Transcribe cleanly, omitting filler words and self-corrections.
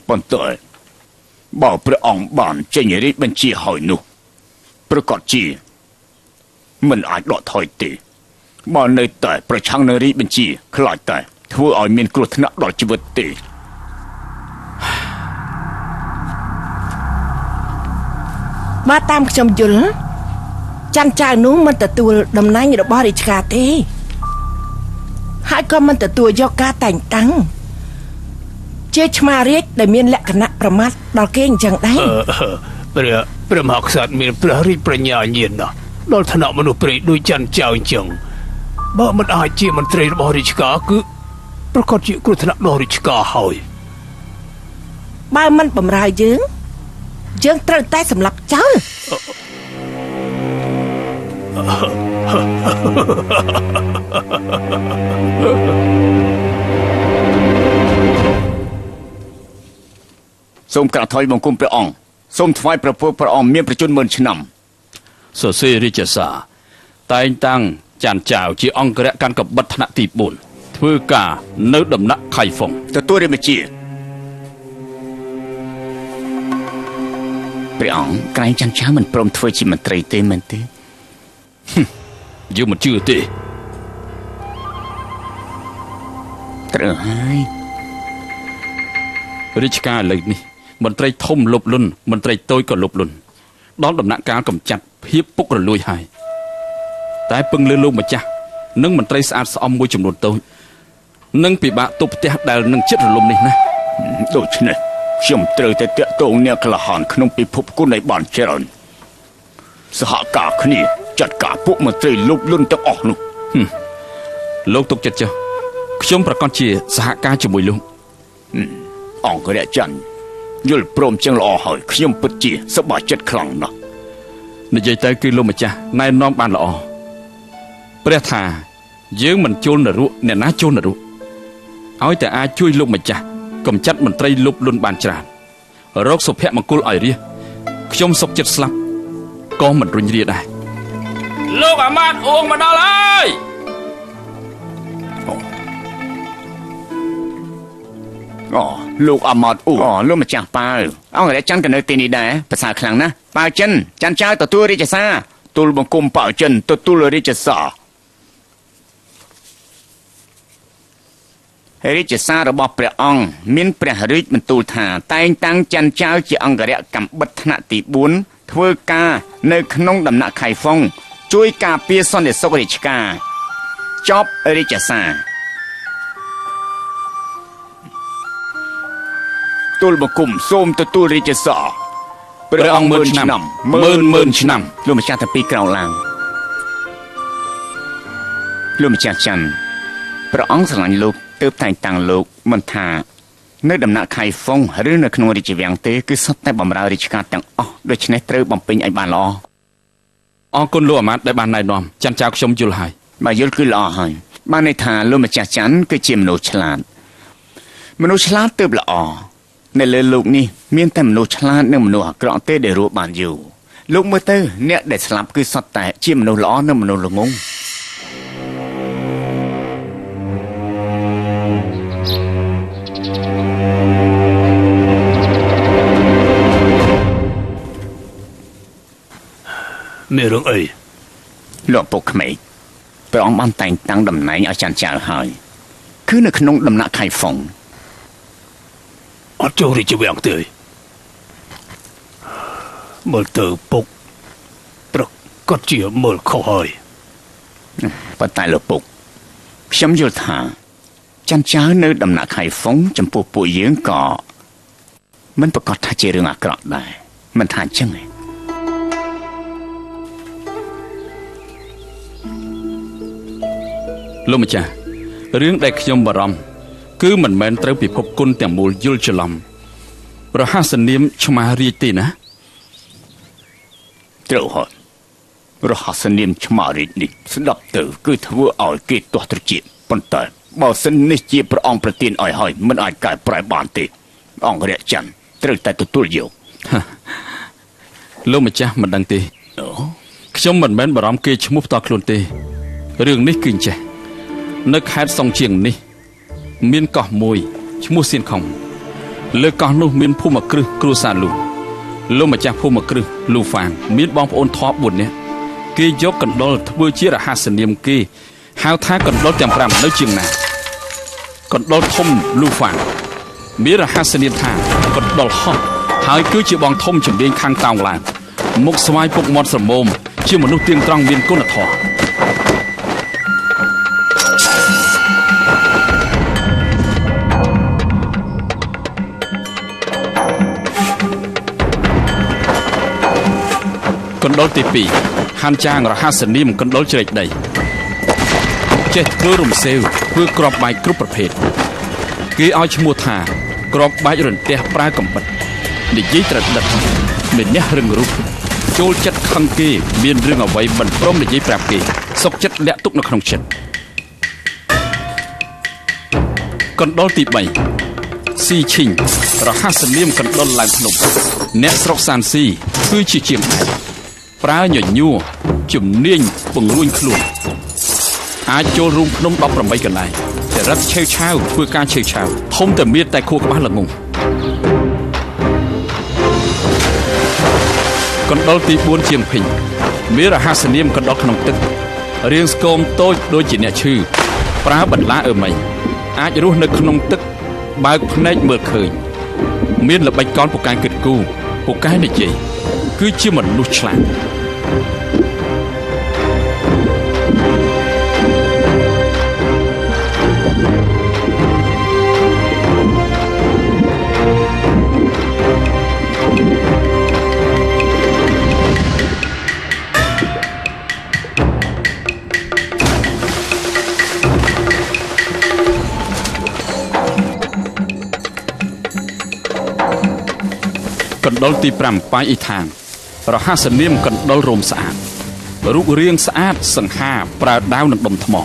ប៉ុន្តែបើព្រះអង្គបានចេញរាជបញ្ជាហើយនោះប្រកាសជាមិនអាចដកថយទេបើនៅតែប្រឆាំងនឹងរាជបញ្ជាខ្លាចតែធ្វើឲ្យមានគ្រោះថ្នាក់ដល់ជីវិតទេបើតាមខ្ញុំយល់ច័ន្ទចៅនោះមិនទទួលតំណែងរបស់រាជការទេហើយក៏មិនទទួលយកការតែងតាំងជាឆ្មារាជដែលមានលក្ខណៈប្រមាថដល់គេអញ្ចឹងដែរព្រះមហាក្សត្រមានព្រះរាជប្រញ្ញាញាណណាស់ដល់ឋានៈមនុស្សព្រៃដូចច័ន្ទចៅអញ្ចឹងបើមិនអាចជាមន្ត្រីរបស់រាជការគឺប្រកាសជាគ្រោះថ្នាក់ដល់រាជការហើយបើមិនបំរើយើងត្រូវតែសម្លាប់ចោលសូមក្រាបថ្វាយបង្គំព្រះអង្គសូមថ្វាយព្រះពរព្រះអង្គមានប្រជញ្ញ10000ឆ្នាំសរសេររាជសារតែងតាំងច័ន្ទចៅជាអង្គរៈកាន់កបិតថ្នាក់ទី4ធ្វើការនៅដំណាក់ខៃហ្វុងទទួលរាជបញ្ជាព្រះអង្គក្រែងច័ន្ទចៅមិនព្រមធ្វើជាមន្ត្រីទេមែនទេយើងមិនជឿទេត្រូវហើយរាជការឥឡូវនេះមន្ត្រីធំលុបលុនមន្ត្រីតូចក៏លុបលុនដល់ដំណាក់កាលកំចាត់ភាពពុករលួយហើយតែពឹងលើលោកម្ចាស់និងមន្ត្រីស្អាតស្អំមួយចំនួនតូចនឹងពិបាកទប់ផ្ទះដែលនឹងចិត្តរលំនេះណាដូច្នេះខ្ញុំត្រូវតែតាក់ទងអ្នកក្លាហានក្នុងពិភពគុណឲ្យបានច្រើនសហការគ្នាចាត់ការពួកមន្ត្រីលុបលុនទាំងអស់នោះលោកទុកចិត្តចុះខ្ញុំប្រកាសជាសហការជាមួយលោកអង្គរៈច័ន្ទយល់ព្រមចឹងល្អហើយខ្ញុំពិតជាសប្បាយចិត្តខ្លាំងណាស់និយាយទៅគឺលោកម្ចាស់ណែនាំបានល្អព្រះថាយើងមិនជល់នរកអ្នកណាជល់នរកឲ្យតែអាចជួយលោកម្ចាស់កំចាត់មន្ត្រីលុបលុនបានច្រើនរកសុភមង្គលឲ្យរាជខ្ញុំសុខចិត្តស្លាប់ក៏មិនរុញរាដែរលោកអាម៉ាតអួងមកដល់ហើយលោកអាម៉ាតអ៊ូលោកម្ចាស់ប៉ាវអង្គរៈច័ន្ទក៏នៅទីនេះដែរប្រសើរខ្លាំងណាស់ប៉ាវចិនច័ន្ទចៅទទួលរាជសារទូលបង្គំប៉ាវចិនទទួលរាជសាររាជសាររបស់ព្រះអង្គមានព្រះរាជបន្ទូលថាតែងតាំងច័ន្ទចៅជាអង្គរៈកំបិតថ្នាក់ទី4ធ្វើការនៅក្នុងដំណាក់ខៃហ្វុងជួយការពារសន្តិសុខរាជការចប់រាជសារទូលបង្គំសូមទទួលរាជសារព្រះអង្គ10000ឆ្នាំ10000ឆ្នាំលោកម្ចាស់ទាំងពីរក្រោកឡើងលោកម្ចាស់ច័ន្ទព្រះអង្គស្រឡាញ់លោកទើបតែងតាំងលោកមិនថានៅដំណាក់ខៃហ្វុងឬនៅក្នុងរាជវាំងទេគឺសុទ្ធតែបម្រើរាជការទាំងអស់ដូច្នេះត្រូវបំពេញឲ្យបានល្អអរគុណលោកអាម៉ាត់ដែលបានណែនាំច័ន្ទចៅខ្ញុំយល់ហើយបើយល់គឺល្អហើយបានន័យថាលោកម្ចាស់ច័ន្ទគឺជាមនុស្សឆ្លាតទើបល្អនៅលើលោកនេះមានតែមនុស្សឆ្លាតនិងមនុស្សអាក្រក់ទេដែលរស់បានយូរលោកមើលទៅអ្នកដែលស្លាប់គឺសុទ្ធតែជាមនុស្សល្អនិងមនុស្សល្ងង់មានរឿងអីលោកពុកក្មេកព្រះអង្គបានតែងតាំងតំណែងឲ្យច័ន្ទចៅហើយគឺនៅក្នុងដំណាក់ខៃហ្វុងអត់ចូលរាជវាំងទេមើលទៅពុកប្រកាសជាមើលខុសហើយប៉ុន្តែលោកពុកខ្ញុំយល់ថាច័ន្ទចៅនៅដំណាក់ខៃហ្វុងចំពោះពួកយើងក៏មិនប្រកាសថាជារឿងអាក្រក់ដែរមិនថាអញ្ចឹងទេលោកម្ចាស់រឿងដែលខ្ញុំបារម្ភគឺមិនមែនត្រូវពិភពគុណទាំងមូលយល់ច្រឡំរហស្សនាមឆ្មារាជទេណាត្រូវហើយរហស្សនាមឆ្មារាជនេះស្ដាប់ទៅគឺធ្វើឲ្យគេទាស់ត្រចៀកប៉ុន្តែបើសិននេះជាព្រះអង្គប្រទានឲ្យហើយមិនអាចកែប្រែបានទេអង្គរៈច័ន្ទត្រូវតែទទួលយកលោកម្ចាស់មិនដឹងទេខ្ញុំមិនមែនបារម្ភគេឈ្មោះផ្ទាល់ខ្លួនទេរឿងនេះគឺអញ្ចេះនៅខេត្តសុងជាងនេះមានកោះមួយឈ្មោះសៀនខុង លើកោះនោះមានភូមិគ្រឹះគ្រួសារលូលោកម្ចាស់ភូមិគ្រឹះលូហ្វាងមានបងប្អូនថប4នាក់គេយកកណ្ដុរធ្វើជារហស្សនាមគេហៅថាកណ្ដុរទាំង5នៅជាងណាកណ្ដុរធំលូហ្វាងមានរហស្សនាមថាកណ្ដុរហោះហើយគឺជាបងធំជំនាញខាងតោងឡើងមុខស្វាយពុកមាត់ស្រមោមជាមនុស្សទៀងត្រង់មានគុណធម៌កណ្ដុរទី2ហាន់ចាងរហស្សនាមកណ្ដុរជ្រែកដីចេះធ្វើរំសេវធ្វើក្របបែកគ្រប់ប្រភេទគេឲ្យឈ្មោះថាក្របបែករន្ទះប្រើកំបិតនិយាយត្រដិតមានអ្នករឹងរូបចូលចិត្តខឹងគេមានរឿងអ្វីមិនព្រមនិយាយប្រាប់គេសុកចិត្តលាក់ទុកនៅក្នុងចិត្តកណ្ដុរទី3ស៊ីឈីងរហស្សនាមកណ្ដុរឡើងភ្នំអ្នកស្រុកសានស៊ីគឺជាជាងប្រើញញួរជំនាញពង្រួញខ្លួនអាចចូលរួមភ្នំ18កន្លែងចរិតឆេវឆាវធ្វើការឆេវឆាវធំតែមានតែខួរក្បាលល្ងងកណ្ដុរទី4ជាងភិញមានរហស្សនាមកណ្ដុរក្នុងទឹករាងស្គមតូចដូចជាអ្នកឈឺប្រើបន្លាអឺមីអាចរស់នៅក្នុងទឹកបើកភ្នែកមើលឃើញមានល្បិចកលពូកែគិតគូពូកែនិយាយគឺជាមនុស្សឆ្លាតកណ្ដុរទី5ប៉ៃអ៊ីថាងរហស្សនាមកណ្ដុររោមស្អាតរូបរាងស្អាតសង្ហាប្រើដាវនិងដុំថ្ម